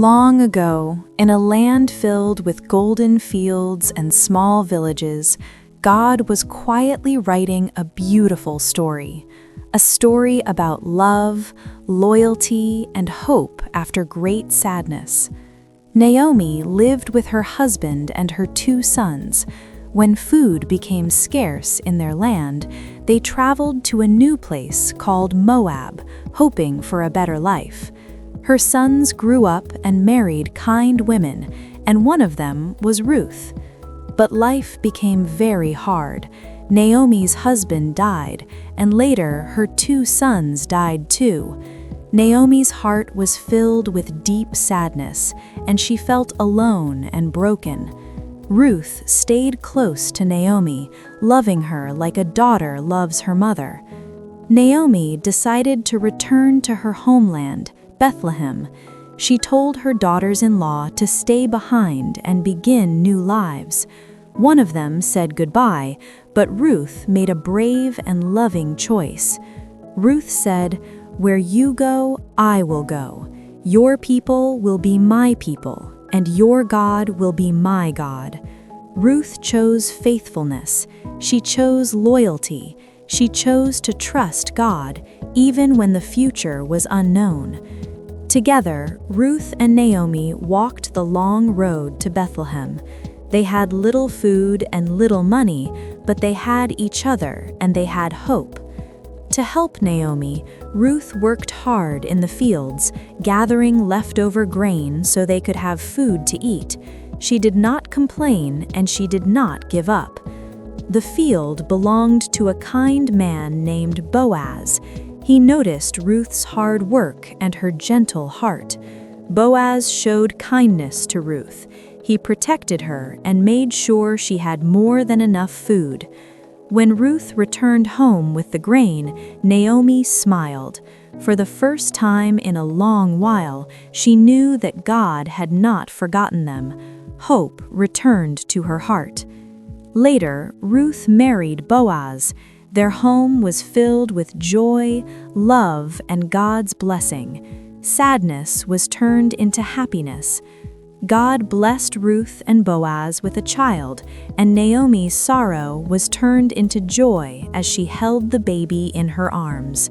Long ago, in a land filled with golden fields and small villages, God was quietly writing a beautiful story. A story about love, loyalty, and hope after great sadness. Naomi lived with her husband and her 2 sons. When food became scarce in their land, they traveled to a new place called Moab, hoping for a better life. Her sons grew up and married kind women, and one of them was Ruth. But life became very hard. Naomi's husband died, and later her 2 sons died too. Naomi's heart was filled with deep sadness, and she felt alone and broken. Ruth stayed close to Naomi, loving her like a daughter loves her mother. Naomi decided to return to her homeland, Bethlehem. She told her daughters-in-law to stay behind and begin new lives. One of them said goodbye, but Ruth made a brave and loving choice. Ruth said, "Where you go, I will go. Your people will be my people, and your God will be my God." Ruth chose faithfulness. She chose loyalty. She chose to trust God, even when the future was unknown. Together, Ruth and Naomi walked the long road to Bethlehem. They had little food and little money, but they had each other and they had hope. To help Naomi, Ruth worked hard in the fields, gathering leftover grain so they could have food to eat. She did not complain and she did not give up. The field belonged to a kind man named Boaz. He noticed Ruth's hard work and her gentle heart. Boaz showed kindness to Ruth. He protected her and made sure she had more than enough food. When Ruth returned home with the grain, Naomi smiled. For the first time in a long while, she knew that God had not forgotten them. Hope returned to her heart. Later, Ruth married Boaz. Their home was filled with joy, love, and God's blessing. Sadness was turned into happiness. God blessed Ruth and Boaz with a child, and Naomi's sorrow was turned into joy as she held the baby in her arms.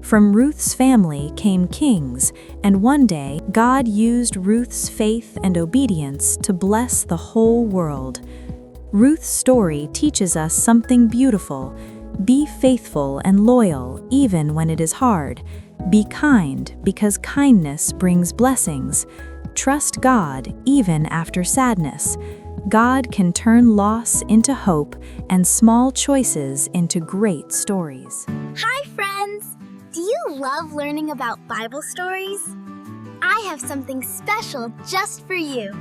From Ruth's family came kings, and one day God used Ruth's faith and obedience to bless the whole world. Ruth's story teaches us something beautiful. Be faithful and loyal even when it is hard. Be kind because kindness brings blessings. Trust God even after sadness. God can turn loss into hope and small choices into great stories. Hi friends! Do you love learning about Bible stories? I have something special just for you.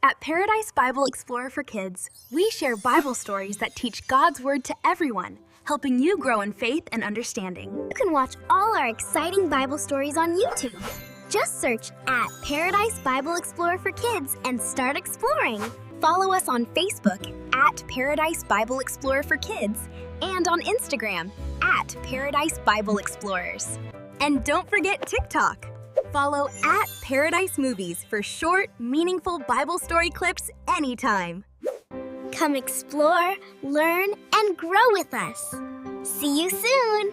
At Paradise Bible Explorer for Kids, we share Bible stories that teach God's Word to everyone, helping you grow in faith and understanding. You can watch all our exciting Bible stories on YouTube. Just search at Paradise Bible Explorer for Kids and start exploring. Follow us on Facebook at Paradise Bible Explorer for Kids and on Instagram at Paradise Bible Explorers. And don't forget TikTok. Follow at Paradise Movies for short, meaningful Bible story clips anytime. Come explore, learn, and grow with us. See you soon!